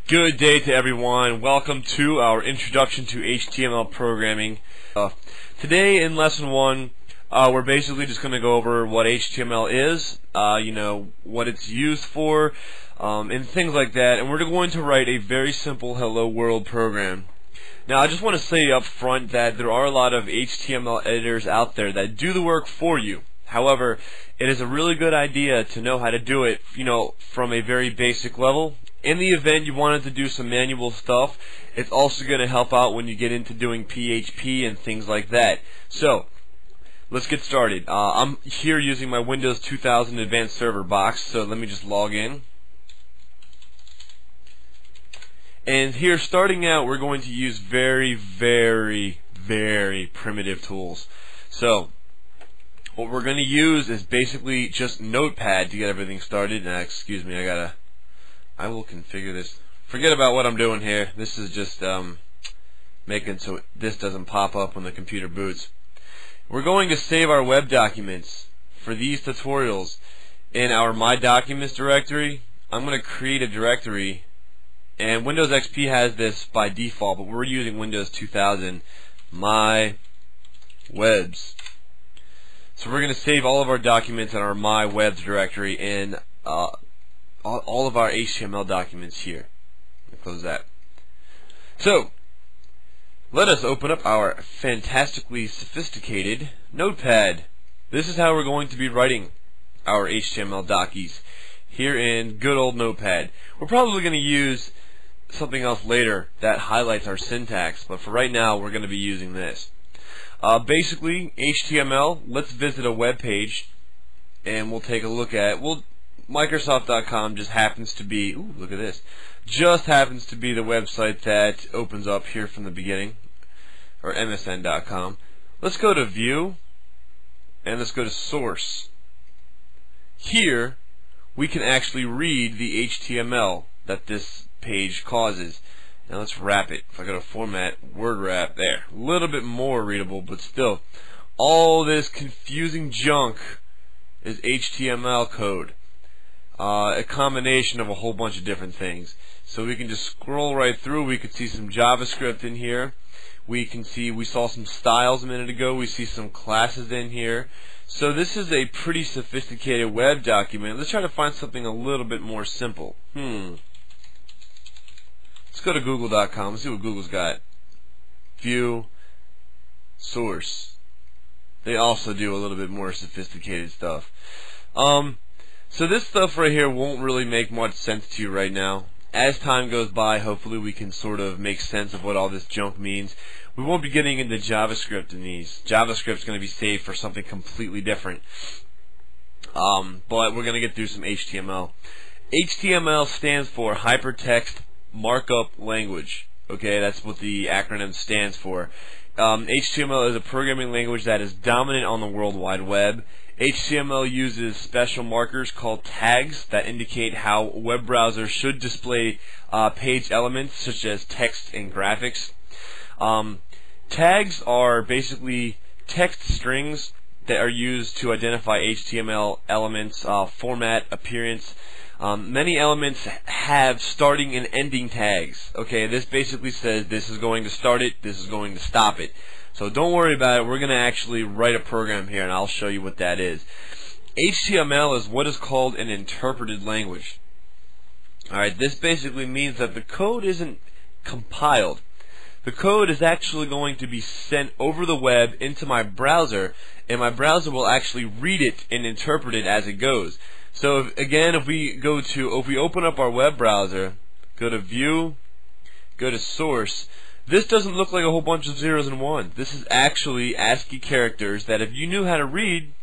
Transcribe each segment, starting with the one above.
Good day to everyone. Welcome to our Introduction to HTML Programming. Today in Lesson 1, we're basically just going to go over what HTML is, what it's used for, and things like that. And we're going to write a very simple Hello World program. Now, I just want to say up front that there are a lot of HTML editors out there that do the work for you. However, it is a really good idea to know how to do it, from a very basic level. In the event you wanted to do some manual stuff, it's also going to help out when you get into doing PHP and things like that. So, let's get started. I'm here using my Windows 2000 Advanced Server box, so let me just log in. And here, starting out, we're going to use very, very, very primitive tools. So, what we're going to use is basically just Notepad to get everything started. Now, excuse me, I will configure this. Forget about what I'm doing here. This is just making so this doesn't pop up when the computer boots. We're going to save our web documents for these tutorials in our My Documents directory. I'm going to create a directory, and Windows XP has this by default, but we're using Windows 2000 My Webs. So we're going to save all of our documents in our My Webs directory and all of our HTML documents here. Let me close that. So, let us open up our fantastically sophisticated Notepad. This is how we're going to be writing our HTML dockies here in good old Notepad. We're probably going to use something else later that highlights our syntax, but for right now we're going to be using this. Basically, HTML, let's visit a web page and we'll take a look at Microsoft.com just happens to be, look at this, just happens to be the website that opens up here from the beginning, or MSN.com. Let's go to View, and let's go to Source. Here, we can actually read the HTML that this page causes. Now let's wrap it. If I go to Format, Word Wrap, there. A little bit more readable, but still, all this confusing junk is HTML code. A combination of a whole bunch of different things. So we can just scroll right through. We could see some JavaScript in here. We saw some styles a minute ago. We see some classes in here. So this is a pretty sophisticated web document. Let's try to find something a little bit more simple. Let's go to Google.com. Let's see what Google's got. View, Source. They also do a little bit more sophisticated stuff. So this stuff right here won't really make much sense to you right now. As time goes by, hopefully we can sort of make sense of what all this junk means. We won't be getting into JavaScript in these. JavaScript's going to be saved for something completely different. But we're going to get through some HTML. HTML stands for Hypertext Markup Language. Okay, that's what the acronym stands for. HTML is a programming language that is dominant on the World Wide Web. HTML uses special markers called tags that indicate how web browsers should display page elements such as text and graphics. Tags are basically text strings that are used to identify HTML elements, format, appearance. Many elements have starting and ending tags. Okay, this basically says this is going to start it, this is going to stop it. So don't worry about it. We're going to actually write a program here, and I'll show you what that is. HTML is what is called an interpreted language. Alright, this basically means that the code isn't compiled. The code is actually going to be sent over the web into my browser, and my browser will actually read it and interpret it as it goes. So if we open up our web browser, go to View, go to Source, this doesn't look like a whole bunch of zeros and ones. This is actually ASCII characters that if you knew how to read,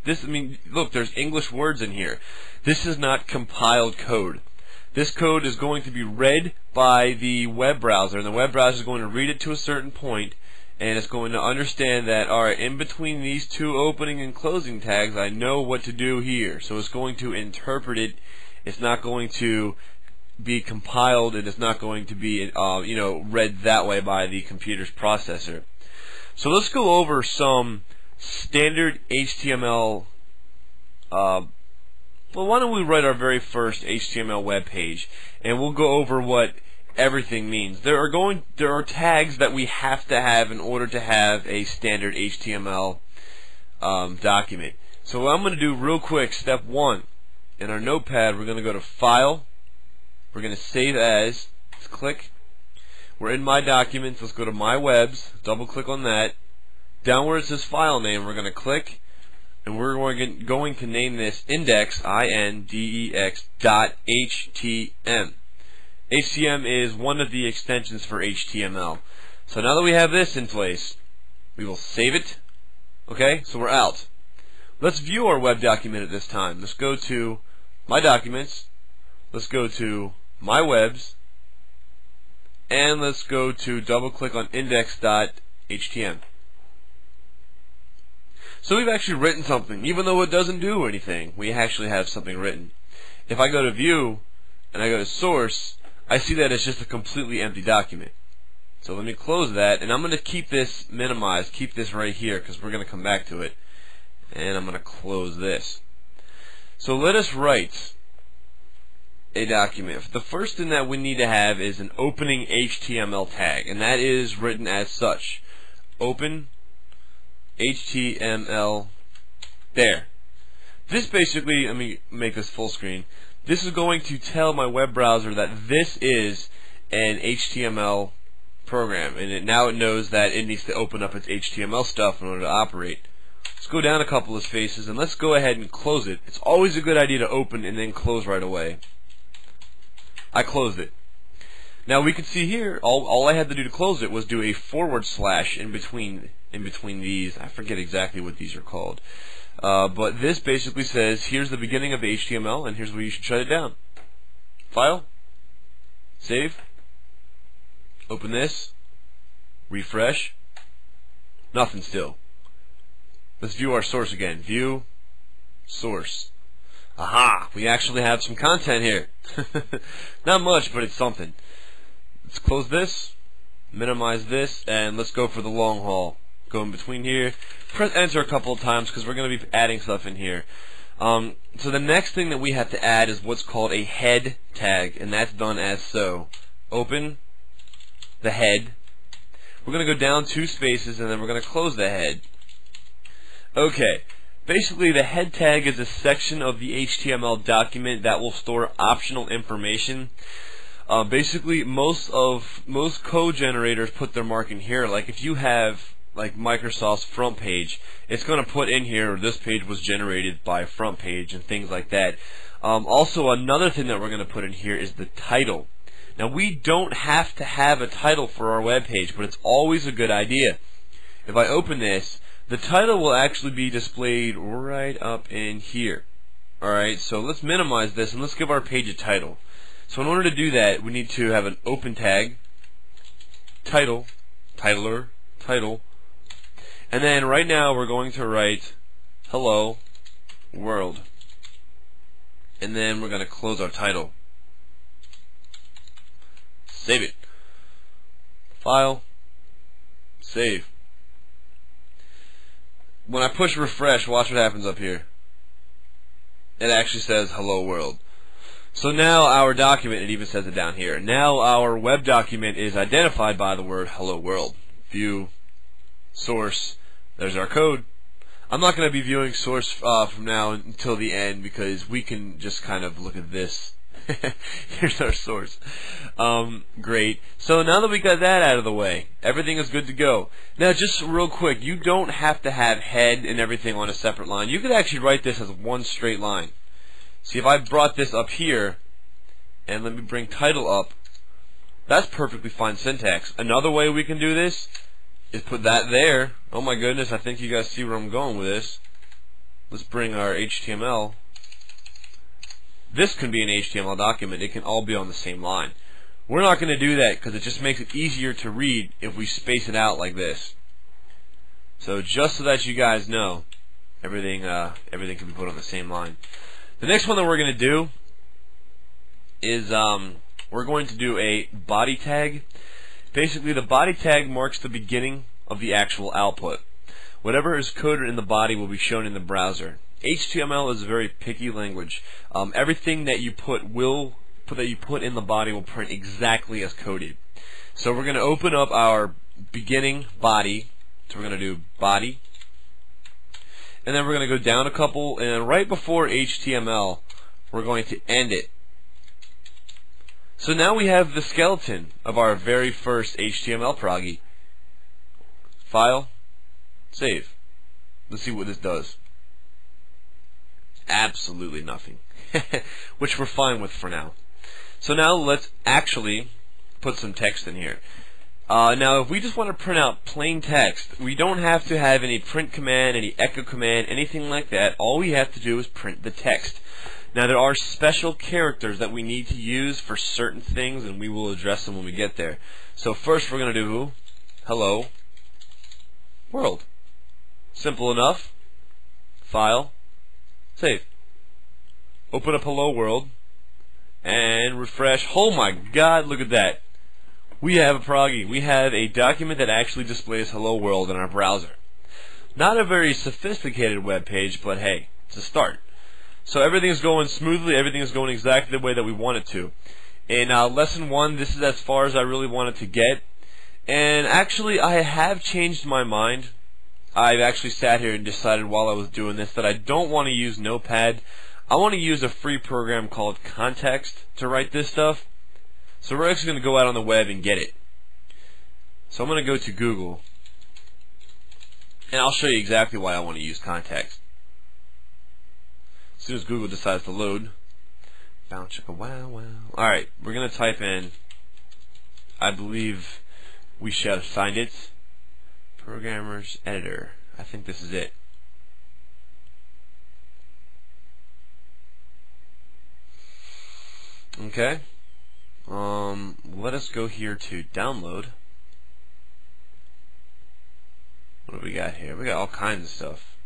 look, there's English words in here. This is not compiled code. This code is going to be read by the web browser, and the web browser is going to read it to a certain point, and it's going to understand that, alright, in between these two opening and closing tags, I know what to do here. So it's going to interpret it. It's not going to be compiled, and it's not going to be read that way by the computer's processor. So let's go over some standard HTML Well, why don't we write our very first HTML web page, and we'll go over what everything means. There are tags that we have to have in order to have a standard HTML document. So what I'm going to do real quick, step 1, in our notepad, we're going to go to File, we're going to Save As, let's click, we're in My Documents, let's go to My Webs, double click on that, down where it says File Name, we're going to click, and we're going to name this index, I-N-D-E-X, .htm. HTML is one of the extensions for HTML. So now that we have this in place, we will save it. Okay, so we're out. Let's view our web document at this time. Let's go to My Documents, let's go to My Webs, and let's go to double click on index.htm. So we've actually written something, even though it doesn't do anything. We actually have something written. If I go to View and I go to Source, I see that it's just a completely empty document. So let me close that, and I'm going to keep this minimized, keep this right here, because we're going to come back to it. And I'm going to close this. So let us write a document. The first thing that we need to have is an opening HTML tag, and that is written as such. Open HTML. There. This basically, let me make this full screen. This is going to tell my web browser that this is an HTML program, and now it knows that it needs to open up its HTML stuff in order to operate. Let's go down a couple of spaces and let's go ahead and close it. It's always a good idea to open and then close right away. I closed it. Now we can see here, all I had to do to close it was do a / in between these. I forget exactly what these are called. But this basically says, here's the beginning of the HTML, and here's where you should shut it down. File, save, open this, refresh, nothing still. Let's view our source again. View, source. Aha! We actually have some content here. Not much, but it's something. Let's close this, minimize this, and let's go for the long haul. Go in between here, press enter a couple of times because we're going to be adding stuff in here. So the next thing that we have to add is what's called a head tag, and that's done as so. Open the head. We're going to go down 2 spaces and then we're going to close the head. Okay, basically the head tag is a section of the HTML document that will store optional information. Basically most code generators put their mark in here. Like if you have like Microsoft's front page, it's going to put in here this page was generated by front page and things like that. Also another thing that we're going to put in here is the title. Now we don't have to have a title for our web page, but it's always a good idea. If I open this, the title will actually be displayed right up in here. Alright, so let's minimize this and let's give our page a title. So in order to do that, we need to have an open tag, title, titler, title, and then right now we're going to write hello world, and then we're going to close our title. Save it. File, save. When I push refresh, watch what happens up here. It actually says hello world. So now our document, it even says it down here, now our web document is identified by the word hello world. View, source, there's our code. I'm not going to be viewing source from now until the end because we can just kind of look at this. Here's our source. Great. So now that we got that out of the way, everything is good to go. Now just real quick, you don't have to have head and everything on a separate line. You could actually write this as one straight line. See, if I brought this up here, and let me bring title up, that's perfectly fine syntax. Another way we can do this is put that there. Oh my goodness, I think you guys see where I'm going with this. Let's bring our HTML. This can be an HTML document. It can all be on the same line. We're not going to do that because it just makes it easier to read if we space it out like this. So just so that you guys know, everything can be put on the same line. The next one that we're going to do is we're going to do a body tag. Basically, the body tag marks the beginning of the actual output. Whatever is coded in the body will be shown in the browser. HTML is a very picky language. Everything that you put will that you put in the body will print exactly as coded. So we're going to open up our beginning body. So we're going to do body. And then we're going to go down a couple, and right before HTML, we're going to end it. So now we have the skeleton of our very first HTML proggy. File, save. Let's see what this does. Absolutely nothing. Which we're fine with for now. So now let's actually put some text in here. Now if we just want to print out plain text, we don't have to have any print command, any echo command, anything like that. All we have to do is print the text. Now there are special characters that we need to use for certain things, and we will address them when we get there. So first we're going to do hello world. Simple enough. File, save. Open up hello world and refresh. Oh my god, look at that. We have a proggy. We have a document that actually displays hello world in our browser. Not a very sophisticated web page, but hey, it's a start. So everything's going smoothly, everything is going exactly the way that we want it to. In lesson 1, this is as far as I really wanted to get. And actually, I have changed my mind. I've actually sat here and decided while I was doing this that I don't want to use Notepad. I want to use a free program called Context to write this stuff. So we're actually going to go out on the web and get it. So I'm going to go to Google, and I'll show you exactly why I want to use Context. As soon as Google decides to load. Bow chicka wow wow. Alright, we're going to type in, I believe we should have find it, Programmer's Editor. I think this is it. Okay. Let us go here to download. What do we got here? We got all kinds of stuff.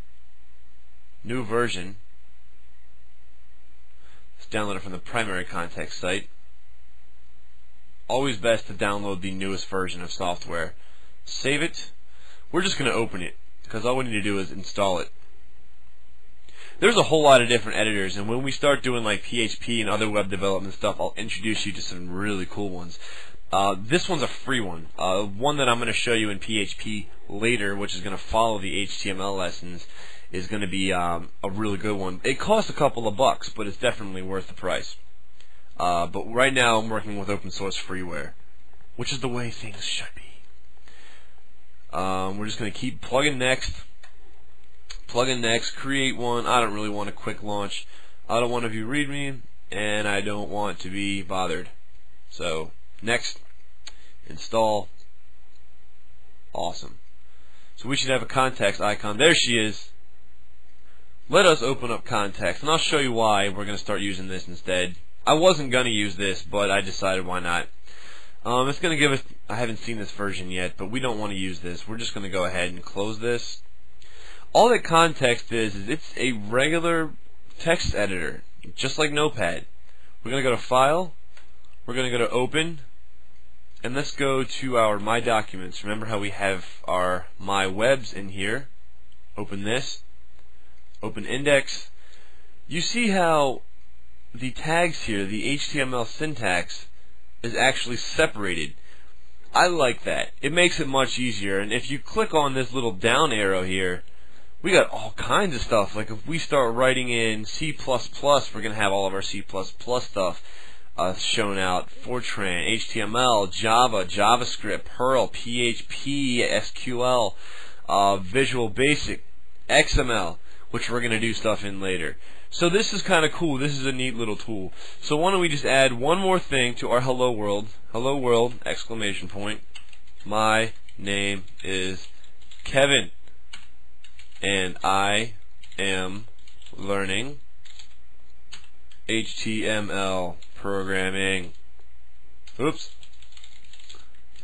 New version. Let's download it from the primary context site. Always best to download the newest version of software. Save it. We're just going to open it because all we need to do is install it. There's a whole lot of different editors, and when we start doing like PHP and other web development stuff, I'll introduce you to some really cool ones. This one's a free one. One that I'm going to show you in PHP later, which is going to follow the HTML lessons, is going to be a really good one. It costs a couple of bucks, but it's definitely worth the price. But right now I'm working with open source freeware, which is the way things should be. We're just going to keep plugging next. Plug in next, create one. I don't really want a quick launch. I don't want to view README, and I don't want to be bothered. So, next, install. Awesome. So we should have a context icon. There she is. Let us open up context, and I'll show you why we're going to start using this instead. I wasn't going to use this, but I decided why not. It's going to give us, I haven't seen this version yet, but we don't want to use this. We're just going to go ahead and close this. All that context is it's a regular text editor, just like Notepad. We're going to go to File, we're going to go to Open, and let's go to our My Documents. Remember how we have our My Webs in here. Open this, open Index. You see how the tags here, the HTML syntax, is actually separated. I like that. It makes it much easier, and if you click on this little down arrow here, we got all kinds of stuff. Like if we start writing in C++, we're going to have all of our C++ stuff shown out. Fortran, HTML, Java, JavaScript, Perl, PHP, SQL, Visual Basic, XML, which we're going to do stuff in later. So this is kind of cool. This is a neat little tool. So why don't we just add one more thing to our hello world. Hello world, exclamation point. My name is Kevin, and I am learning HTML programming. Oops.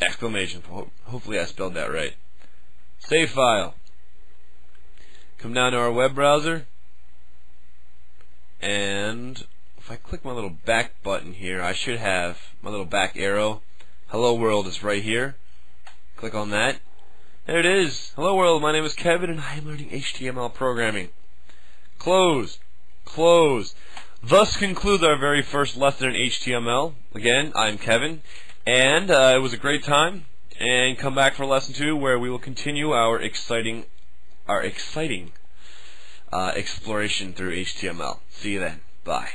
Exclamation point. Hopefully I spelled that right. Save file. Come down to our web browser, and if I click my little back button here, I should have my little back arrow. Hello world is right here. Click on that. There it is. Hello world, my name is Kevin and I am learning HTML programming. Close. Close. thus concludes our very first lesson in HTML. Again, I'm Kevin, and it was a great time. And come back for lesson 2, where we will continue our exciting exploration through HTML. See you then. Bye.